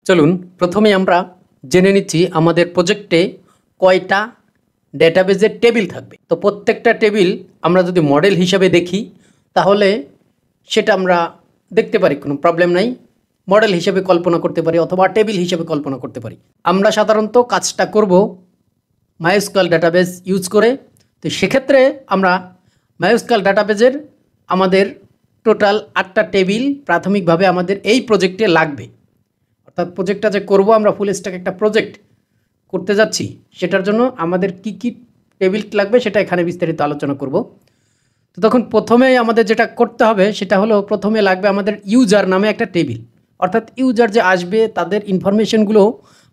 চলুন প্রথমে আমরা জেনে নিচ্ছি আমাদের প্রজেক্টে কয়টা ডেটাবেজের টেবিল থাকবে। তো প্রত্যেকটা টেবিল আমরা যদি মডেল হিসাবে দেখি তাহলে সেটা আমরা দেখতে পারি, কোনো প্রবলেম নাই। মডেল হিসেবে কল্পনা করতে পারি অথবা টেবিল হিসেবে কল্পনা করতে পারি। আমরা সাধারণত কাজটা করব MySQL ডাটাবেজ ইউজ করে। তো সেক্ষেত্রে আমরা MySQL ডাটাবেজের আমাদের টোটাল 8টা টেবিল প্রাথমিকভাবে আমাদের এই প্রজেক্টে লাগবে। অর্থাৎ প্রজেক্টটা যে করব আমরা ফুল স্ট্যাক একটা প্রজেক্ট করতে যাচ্ছি, সেটার জন্য আমাদের কি কি টেবিল লাগবে সেটা এখানে বিস্তারিত আলোচনা করব। তো তখন প্রথমে আমাদের যেটা করতে হবে সেটা হলো প্রথমে লাগবে আমাদের ইউজার নামে একটা টেবিল। অর্থাৎ ইউজার যে আসবে তাদের ইনফরমেশনগুলো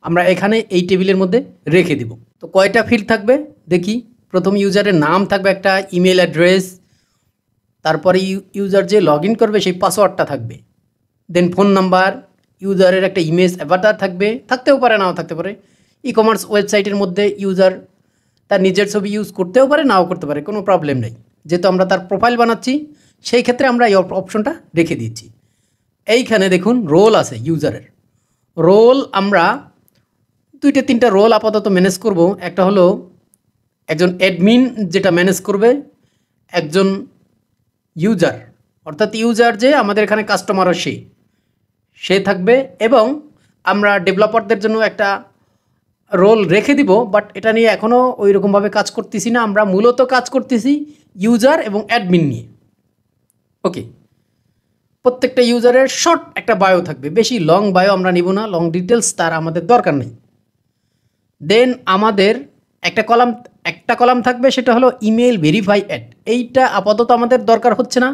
আমরা এখানে এই টেবিলের মধ্যে রেখে দেব। তো কয়টা ফিল্ড থাকবে দেখি। প্রথম ইউজারের নাম থাকবে, একটা ইমেল অ্যাড্রেস, তারপরে ইউজার যে লগ ইন করবে সেই পাসওয়ার্ডটা থাকবে, দেন ফোন নাম্বার, ইউজারের একটা ইমেজ অ্যাভাটার থাকবে, থাকতেও পারে নাও থাকতে পারে। ই কমার্স ওয়েবসাইটের মধ্যে ইউজার তার নিজের ছবি ইউজ করতেও পারে নাও করতে পারে, কোনো প্রবলেম নেই। যেহেতু আমরা তার প্রোফাইল বানাচ্ছি সেই ক্ষেত্রে আমরা এই অপশনটা রেখে দিচ্ছি। এইখানে দেখুন রোল আছে ইউজারের। রোল আমরা 2-3টা রোল আপাতত ম্যানেজ করব। একটা হলো একজন অ্যাডমিন যেটা ম্যানেজ করবে, একজন ইউজার অর্থাৎ ইউজার যে আমাদের এখানে কাস্টমার সে থাকবে, এবং আমরা ডেভেলপারদের জন্য একটা রোল রেখে দিব। বাট এটা নিয়ে এখনও ওই রকমভাবে কাজ করতেছি না, আমরা মূলত কাজ করতেছি ইউজার এবং অ্যাডমিন নিয়ে। ওকে, প্রত্যেকটা ইউজারের শর্ট একটা বায়ো থাকবে, বেশি লং বায়ো আমরা নিব না, লং ডিটেলস তার আমাদের দরকার নেই। দেন আমাদের একটা কলাম থাকবে, সেটা হলো ইমেল ভেরিফাই অ্যাড। এইটা আপাতত আমাদের দরকার হচ্ছে না।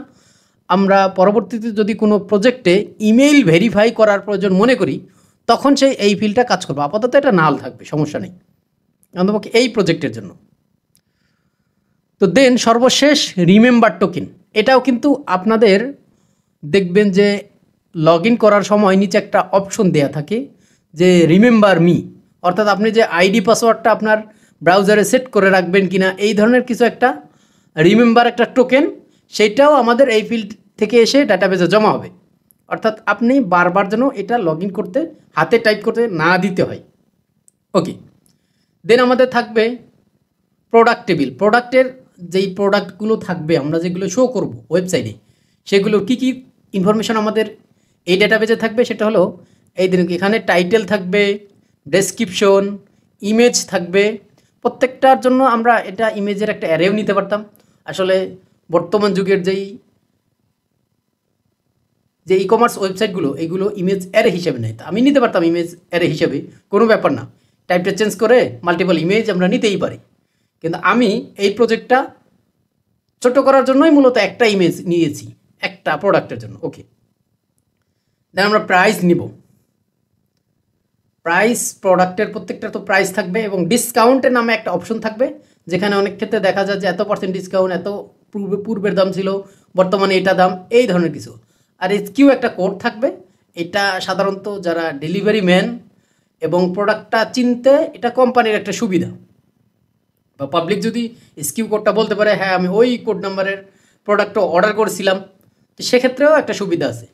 আমরা পরবর্তীতে যদি কোনো প্রজেক্টে ইমেইল ভেরিফাই করার প্রয়োজন মনে করি তখন সেই এই ফিল্ডটা কাজ করবে। আপাতত এটা নাল থাকবে, সমস্যা নেই অন্তপক্ষে এই প্রজেক্টের জন্য। তো দেন সর্বশেষ রিমেম্বার টোকেন। এটাও কিন্তু আপনাদের দেখবেন যে লগ ইন করার সময় নিচে একটা অপশন দেয়া থাকে যে রিমেম্বার মি, অর্থাৎ আপনি যে আইডি পাসওয়ার্ডটা আপনার ব্রাউজারে সেট করে রাখবেন কিনা এই ধরনের কিছু একটা রিমেম্বার একটা টোকেন, সেইটাও আমাদের এই ফিল্ড থেকে এসে ডাটাবেজে জমা হবে। অর্থাৎ আপনি বারবার যেন এটা লগ ইন করতে হাতে টাইপ করতে না দিতে হয়। ওকে, দেন আমাদের থাকবে প্রোডাক্ট টেবিল। প্রোডাক্টের যেই প্রোডাক্টগুলো থাকবে আমরা যেগুলো শো করব ওয়েবসাইটে, সেগুলোর কী কী ইনফরমেশন আমাদের এই ডাটাবেজে থাকবে সেটা হলো এই দিন এখানে টাইটেল থাকবে, ডেসক্রিপশন, ইমেজ থাকবে। প্রত্যেকটার জন্য আমরা এটা ইমেজের একটা অ্যারেও নিতে পারতাম। আসলে বর্তমান যুগের যে ই কমার্স ওয়েবসাইটগুলো এইগুলো ইমেজ অ্যারে হিসেবে নেয়, তা আমি নিতে পারতাম ইমেজ অ্যারে হিসেবে, কোনো ব্যাপার না। টাইপটা চেঞ্জ করে মাল্টিপল ইমেজ আমরা নিতেই পারি, কিন্তু আমি এই প্রজেক্টটা ছোট করার জন্যই মূলত একটা ইমেজ নিয়েছি একটা প্রোডাক্টের জন্য। ওকে, দেন আমরা প্রাইস নিব। প্রাইস প্রোডাক্টের প্রত্যেকটা তো প্রাইস থাকবে, এবং ডিসকাউন্টের নামে একটা অপশন থাকবে, যেখানে অনেক ক্ষেত্রে দেখা যায় যে এত% ডিসকাউন্ট, এত পূর্বের দাম ছিল বর্তমানে এটা দাম, এই ধরনের কিছু। আর এসকিউ একটা কোড থাকবে, এটা সাধারণত যারা ডেলিভারি ম্যান এবং প্রোডাক্টটা চিনতে এটা কোম্পানির একটা সুবিধা, বা পাবলিক যদি এসকিউ কোডটা বলতে পারে হ্যাঁ আমি ওই কোড নাম্বারের প্রোডাক্টটা অর্ডার করেছিলাম, তো সেক্ষেত্রেও একটা সুবিধা আছে।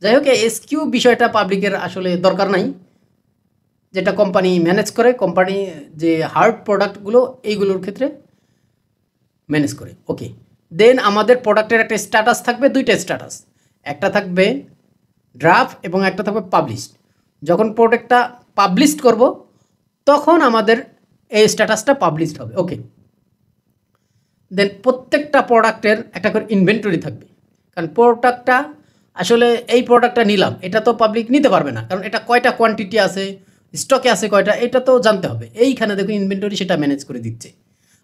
যাই হোক, এসকিউ বিষয়টা পাবলিকের আসলে দরকার নাই, যেটা কোম্পানি ম্যানেজ করে, কোম্পানি যে হার্ড প্রোডাক্টগুলো এইগুলোর ক্ষেত্রে ম্যানেজ করে। ওকে, দেন আমাদের প্রোডাক্টের একটা স্ট্যাটাস থাকবে, 2টা স্ট্যাটাস, একটা থাকবে ড্রাফট এবং একটা থাকবে পাবলিশড। যখন প্রোডাক্টটা পাবলিশড করব তখন আমাদের এই স্ট্যাটাসটা পাবলিশড হবে। ওকে, দেন প্রত্যেকটা প্রোডাক্টের একটা করে ইনভেন্টরি থাকবে, কারণ প্রোডাক্টটা আসলে এই প্রোডাক্টটা নিলাম এটা তো পাবলিক নিতে পারবে না, কারণ এটা কয়টা কোয়ান্টিটি আছে, স্টকে আছে কয়টা, এটা তো জানতে হবে। এইখানে দেখুন ইনভেন্টরি সেটা ম্যানেজ করে দিচ্ছে।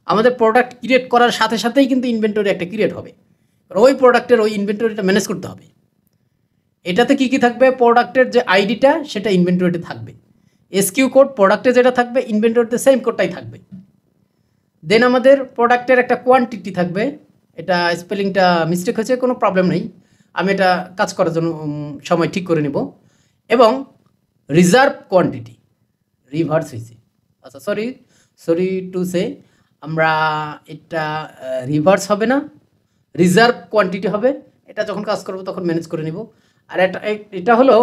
আমাদের প্রোডাক্ট ক্রিয়েট করার সাথে সাথেই কিন্তু ইনভেন্টরি একটা ক্রিয়েট হবে, ওই প্রোডাক্টের ওই ইনভেন্টরিটা ম্যানেজ করতে হবে। এটাতে কী কী থাকবে, প্রোডাক্টের যে আইডিটা সেটা ইনভেন্টরিতে থাকবে, এসকিউ কোড প্রোডাক্টে যেটা থাকবে ইনভেন্টরিতে সেম কোডটাই থাকবে। দেন আমাদের প্রোডাক্টের একটা কোয়ান্টিটি থাকবে, এটা স্পেলিংটা মিস্টেক হয়েছে, কোনো প্রবলেম নেই, আমি এটা কাজ করার জন্য সময় ঠিক করে নেব। এবং রিজার্ভ কোয়ান্টিটি, রিভার্স হয়েছে, আচ্ছা সরি টু সে, আমরা এটা রিভার্স হবে না, রিজার্ভ কোয়ান্টিটি হবে। এটা যখন কাজ করব তখন ম্যানেজ করে নিব। আর এটা হলো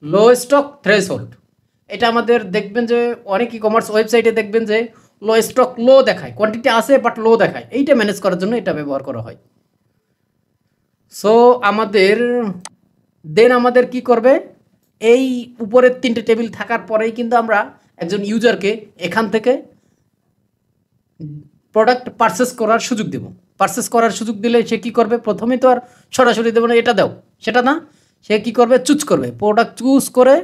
লো স্টক থ্রেশহোল্ড, এটা আমাদের দেখবেন যে অনেক ই কমার্স ওয়েবসাইটে দেখবেন যে লো স্টক লো দেখায়, কোয়ান্টিটি আছে বাট লো দেখায়, এইটা ম্যানেজ করার জন্য এটা ব্যবহার করা হয়। সো আমাদের কি করবে, এই উপরের 3টে টেবিল থাকার পরেই কিন্তু আমরা একজন ইউজারকে এখান থেকে প্রোডাক্ট পারচেস করার সুযোগ দেব। পারচেস করার সুযোগ দিলে সে কি করবে, প্রথমেই তো আর সরাসরি দেবো না এটা দাও সেটা না, সে কি করবে, চুজ করবে, প্রোডাক্ট চুজ করে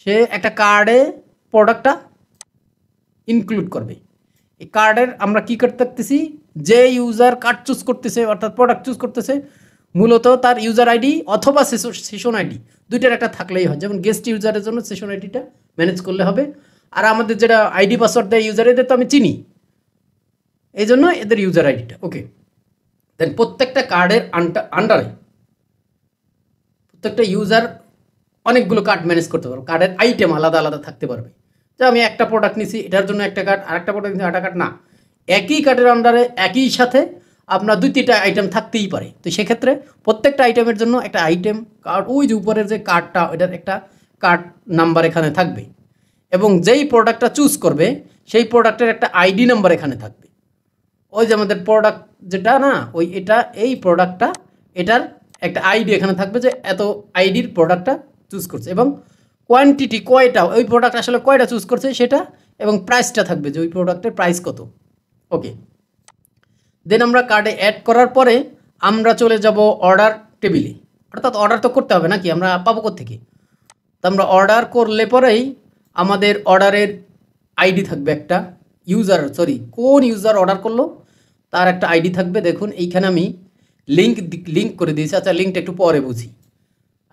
সে একটা কার্ডে প্রোডাক্টটা ইনক্লুড করবে। এই কার্ডের আমরা কি করতে থাকতেছি, যে ইউজার কার্ড চুজ করতেছে অর্থাৎ প্রোডাক্ট চুজ করতেছে মূলত তার ইউজার আইডি অথবা সেশন আইডি দুইটার একটা থাকলেই হয়। যেমন গেস্ট ইউজারের জন্য সেশন আইডিটা ম্যানেজ করলে হবে, আর আমাদের যেটা আইডি পাসওয়ার্ড দেয় ইউজার, এদের তো আমি চিনি, এই জন্য এদের ইউজার আইডিটা। ওকে, দেন প্রত্যেকটা কার্ডের আন্ডারে প্রত্যেকটা ইউজার অনেকগুলো কার্ড ম্যানেজ করতে পারবে, কার্ডের আইটেম আলাদা আলাদা থাকতে পারবে। যে আমি একটা প্রোডাক্ট নিছি এটার জন্য একটা কার্ড, আর একটা প্রোডাক্ট নিচ্ছি আরেকটা কার্ড, না, একই কার্ডের আন্ডারে একই সাথে আপনার 2-3টা আইটেম থাকতেই পারে। তো সেক্ষেত্রে প্রত্যেকটা আইটেমের জন্য একটা আইটেম কার্ড, ওই যে উপরের যে কার্ডটা ওইটার একটা কার্ড নাম্বার এখানে থাকবে, এবং যেই প্রোডাক্টটা চুজ করবে সেই প্রোডাক্টের একটা আইডি নাম্বার এখানে থাকবে। ওই যে আমাদের প্রোডাক্ট যেটা না, ওই এটা এই প্রোডাক্টটা এটার একটা আইডি এখানে থাকবে যে এত আইডির প্রোডাক্টটা চুজ করছে, এবং কোয়ান্টিটি কয়টা, ওই প্রোডাক্ট আসলে কয়টা চুজ করছে সেটা, এবং প্রাইসটা থাকবে যে ওই প্রোডাক্টের প্রাইস কত। ওকে, দেন আমরা কার্ডে অ্যাড করার পরে আমরা চলে যাব অর্ডার টেবিলে, অর্থাৎ অর্ডার তো করতে হবে নাকি, আমরা পাবো কোত্থেকে, তো আমরা অর্ডার করলে পরেই আমাদের অর্ডারের আইডি থাকবে একটা, কোন ইউজার অর্ডার করলো তার একটা আইডি থাকবে। দেখুন এইখানে আমি লিঙ্ক করে দিয়েছি, আচ্ছা লিঙ্কটা একটু পরে বুঝি,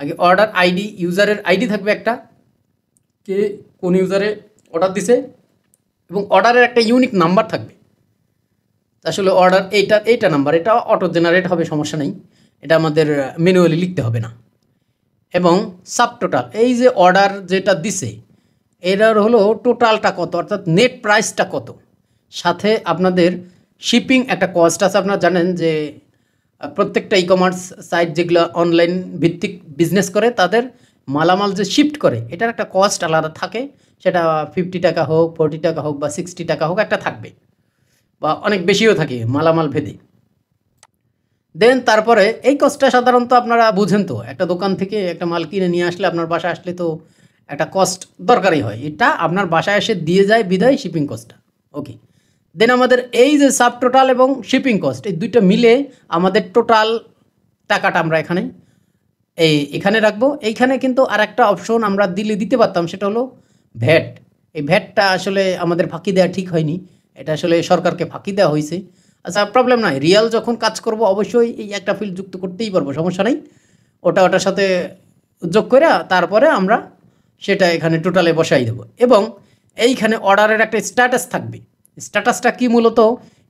আগে অর্ডার আইডি, ইউজারের আইডি থাকবে একটা, কে কোন ইউজারে অর্ডার দিছে, এবং অর্ডারের একটা ইউনিক নাম্বার থাকবে। আসলে অর্ডার এইটা নাম্বার, এটা অটো জেনারেট হবে, সমস্যা নেই, এটা আমাদের ম্যানুয়ালি লিখতে হবে না। এবং সাবটোটাল, এই যে অর্ডার যেটা দিছে এটার হলো টোটালটা কত, অর্থাৎ নেট প্রাইসটা কত, সাথে আপনাদের শিপিং একটা কস্ট আছে। আপনারা জানেন যে প্রত্যেকটা ই কমার্স সাইট যেগুলো অনলাইন ভিত্তিক বিজনেস করে তাদের মালামাল যে শিফট করে এটার একটা কস্ট আলাদা থাকে, সেটা 50 টাকা হোক, 40 টাকা হোক বা 60 টাকা হোক, একটা থাকবে, বা অনেক বেশিও থাকে মালামাল ভেদে। দেন তারপরে এই কস্টটা সাধারণত আপনারা বুঝেন, তো একটা দোকান থেকে একটা মাল কিনে নিয়ে আসলে আপনার বাসায় আসলে তো একটা কস্ট দরকারই হয়, এটা আপনার বাসায় এসে দিয়ে যায় বিদায় শিপিং কস্টটা। ওকে, দেন আমাদের এই যে সাব টোটাল এবং শিপিং কস্ট এই দুইটা মিলে আমাদের টোটাল টাকাটা আমরা এখানে রাখবো। এইখানে কিন্তু আর একটা অপশন আমরা দিতে পারতাম, সেটা হলো ভ্যাট। এই ভ্যাটটা আসলে আমাদের ফাঁকি দেওয়া ঠিক হয়নি, এটা আসলে সরকারকে ফাঁকি দেওয়া হয়েছে। আচ্ছা প্রবলেম নাই, রিয়াল যখন কাজ করব অবশ্যই এই একটা ফিল্ড যুক্ত করতেই পারবো, সমস্যা নেই, ওটার সাথে যোগ করে তারপরে আমরা সেটা এখানে টোটালে বসাই দেবো। এবং এইখানে অর্ডারের একটা স্ট্যাটাস থাকবে, স্ট্যাটাসটা কি মূলত,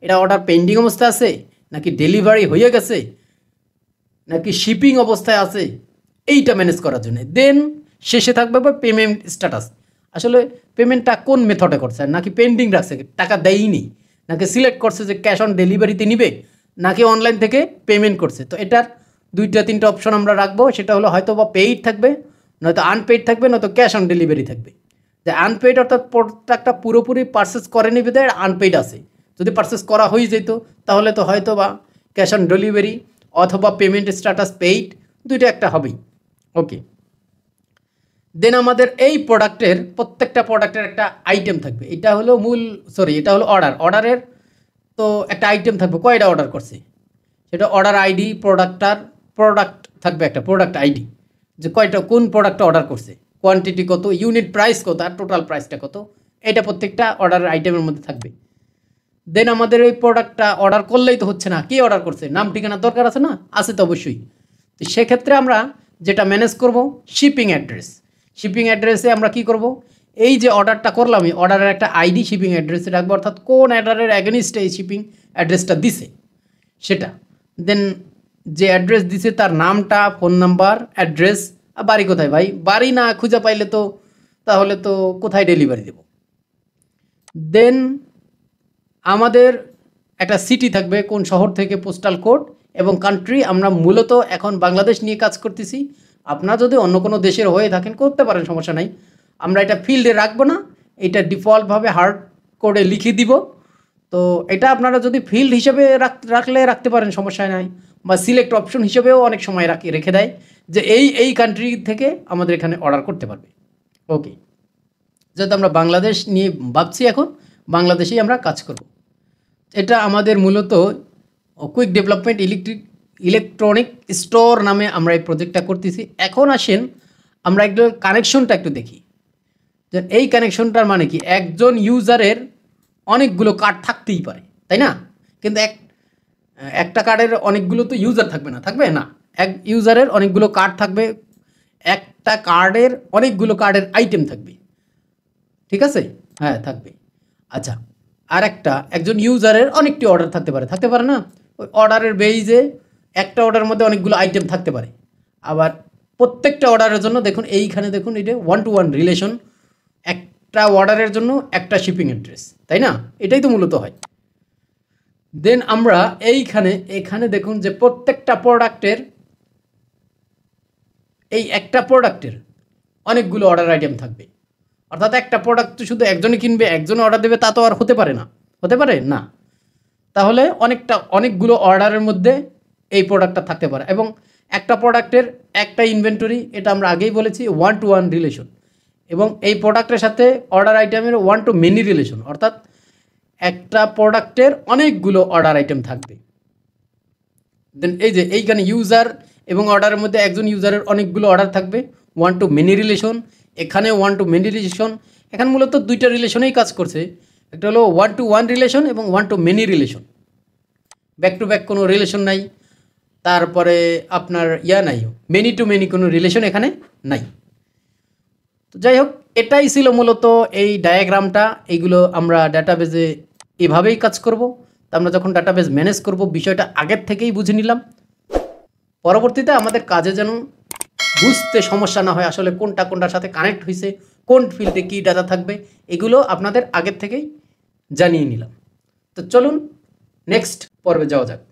এটা অর্ডার পেন্ডিং অবস্থায় আছে নাকি ডেলিভারি হয়ে গেছে নাকি শিপিং অবস্থায় আছে, এইটা ম্যানেজ করার জন্য। দেন শেষে থাকবে পেমেন্ট স্ট্যাটাস, আসলে পেমেন্টটা কোন মেথডে করছে, নাকি পেন্ডিং রাখছে টাকা দেয়নি, নাকি সিলেক্ট করছে যে ক্যাশ অন ডেলিভারিতে নিবে, নাকি অনলাইন থেকে পেমেন্ট করছে। তো এটার 2-3টা অপশন আমরা রাখবো, সেটা হলো হয়তো বা পেইড থাকবে, নয়তো আনপেইড থাকবে, নয়তো ক্যাশ অন ডেলিভারি থাকবে। যে আনপেইড অর্থাৎ প্রোডাক্টটা পুরোপুরি পারচেস করেনি বিধায় আনপেইড আছে, যদি পারচেস করা হয়ে যেত তাহলে তো হয়তো বা ক্যাশ অন ডেলিভারি অথবা পেমেন্ট স্ট্যাটাস পেইড, দুইটা একটা হবেই। ওকে, দেন আমাদের এই প্রত্যেকটা প্রোডাক্টের একটা আইটেম থাকবে, এটা হলো এটা হলো অর্ডারের তো একটা আইটেম থাকবে, কয়টা অর্ডার করছে সেটা অর্ডার আইডি, প্রোডাক্ট থাকবে একটা প্রোডাক্ট আইডি, যে কয়টা কোন প্রোডাক্টটা অর্ডার করছে, কোয়ান্টিটি কত, ইউনিট প্রাইস কত, আর টোটাল প্রাইসটা কত, এটা প্রত্যেকটা অর্ডারের আইটেমের মধ্যে থাকবে। দেন আমাদের এই প্রোডাক্টটা অর্ডার করলেই তো হচ্ছে না, কে অর্ডার করছে, নাম ঠিকানা দরকার আছে না, আছে তো অবশ্যই। তো সেক্ষেত্রে আমরা যেটা ম্যানেজ করব, শিপিং অ্যাড্রেসে আমরা কি করব, এই যে অর্ডারটা করলাম এই অর্ডারের একটা আইডি শিপিং অ্যাড্রেসে রাখবো, অর্থাৎ কোন অর্ডারের অ্যাগেনিস্টে এই শিপিং অ্যাড্রেসটা দিছে সেটা। দেন যে অ্যাড্রেস দিছে তার নামটা, ফোন নাম্বার, অ্যাড্রেস, আর বাড়ি কোথায়, ভাই বাড়ি না খুঁজে পাইলে তো তাহলে তো কোথায় ডেলিভারি দেব। দেন আমাদের একটা সিটি থাকবে, কোন শহর থেকে, পোস্টাল কোড এবং কান্ট্রি। আমরা মূলত এখন বাংলাদেশ নিয়ে কাজ করতেছি, আপনারা যদি অন্য কোনো দেশের হয়ে থাকেন করতে পারেন, সমস্যা নাই। আমরা এটা ফিল্ডে রাখবো না, এটা ডিফল্টভাবে হার্ড কোডে লিখে দিব। তো এটা আপনারা যদি ফিল্ড হিসেবে রাখলে রাখতে পারেন, সমস্যা নাই। বা সিলেক্ট অপশন হিসেবেও অনেক সময় রেখে দেয় যে এই কান্ট্রি থেকে আমাদের এখানে অর্ডার করতে পারবে। ওকে, যেহেতু আমরা বাংলাদেশ নিয়ে ভাবছি, এখন বাংলাদেশেই আমরা কাজ করব। এটা আমাদের মূলত কুইক ডেভেলপমেন্ট ইলেকট্রনিক স্টোর নামে আমরা এই প্রজেক্টটা করতেছি। এখন আসেন আমরা একটু কানেকশনটা একটু দেখি, যে এই কানেকশনটার মানে কি। একজন ইউজারের অনেকগুলো কার্ড থাকতেই পারে, তাই না? কিন্তু একটা কার্ডের অনেকগুলো তো ইউজার থাকবে না, থাকবে না। এক ইউজারের অনেকগুলো কার্ড থাকবে, একটা কার্ডের অনেকগুলো কার্ডের আইটেম থাকবে, ঠিক আছে? হ্যাঁ, থাকবে। আচ্ছা, আর একজন ইউজারের অনেকটি অর্ডার থাকতে পারে না? ওই অর্ডারের বেইজে একটা অর্ডারের মধ্যে অনেকগুলো আইটেম থাকতে পারে। আবার প্রত্যেকটা অর্ডারের জন্য দেখুন, এইখানে দেখুন, এটা 1-to-1 রিলেশন, একটা অর্ডারের জন্য একটা শিপিং অ্যাড্রেস, তাই না? এটাই তো মূলত হয়। দেন আমরা এখানে দেখুন যে প্রত্যেকটা প্রোডাক্টের, এই একটা প্রোডাক্টের অনেকগুলো অর্ডার আইটেম থাকবে। অর্থাৎ একটা প্রোডাক্ট শুধু একজনই কিনবে, একজনে অর্ডার দেবে, তা তো আর হতে পারে না। তাহলে অনেকগুলো অর্ডারের মধ্যে এই প্রোডাক্টটা থাকতে পারে। এবং একটা প্রোডাক্টের একটা ইনভেন্টরি, এটা আমরা আগেই বলেছি 1-to-1 রিলেশন। এবং এই প্রোডাক্টের সাথে অর্ডার আইটেমের 1-to-many রিলেশন, অর্থাৎ একটা প্রোডাক্টের অনেকগুলো অর্ডার আইটেম থাকবে। দেন এই যে এইখানে ইউজার এবং অর্ডারের মধ্যে একজন ইউজারের অনেকগুলো অর্ডার থাকবে, 1-to-many রিলেশন। এখানে 1-to-many রিলেশন। এখানে মূলত দুইটা রিলেশনেই কাজ করছে, একটা হলো 1-to-1 রিলেশন এবং 1-to-many relation. Back to back কোনো রিলেশন নাই, তারপরে আপনার নাই, মেনি টু মেনি কোনো রিলেশন এখানে নাই। তো যাই হোক, এটাই ছিল মূলত এই ডায়াগ্রামটা। এইগুলো আমরা ডাটাবেজে এভাবেই কাজ করব। তো আমরা যখন ডাটাবেজ ম্যানেজ করব, বিষয়টা আগের থেকেই বুঝে নিলাম, পরবর্তীতে আমাদের কাজে যেন বুঝতে সমস্যা না হয়, আসলে কোনটার সাথে কানেক্ট হয়েছে, কোন ফিল্ডে কী ডাটা থাকবে, এগুলো আপনাদের আগের থেকেই জানিয়ে নিলাম। তো চলুন নেক্সট পর্বে যাওয়া যাক।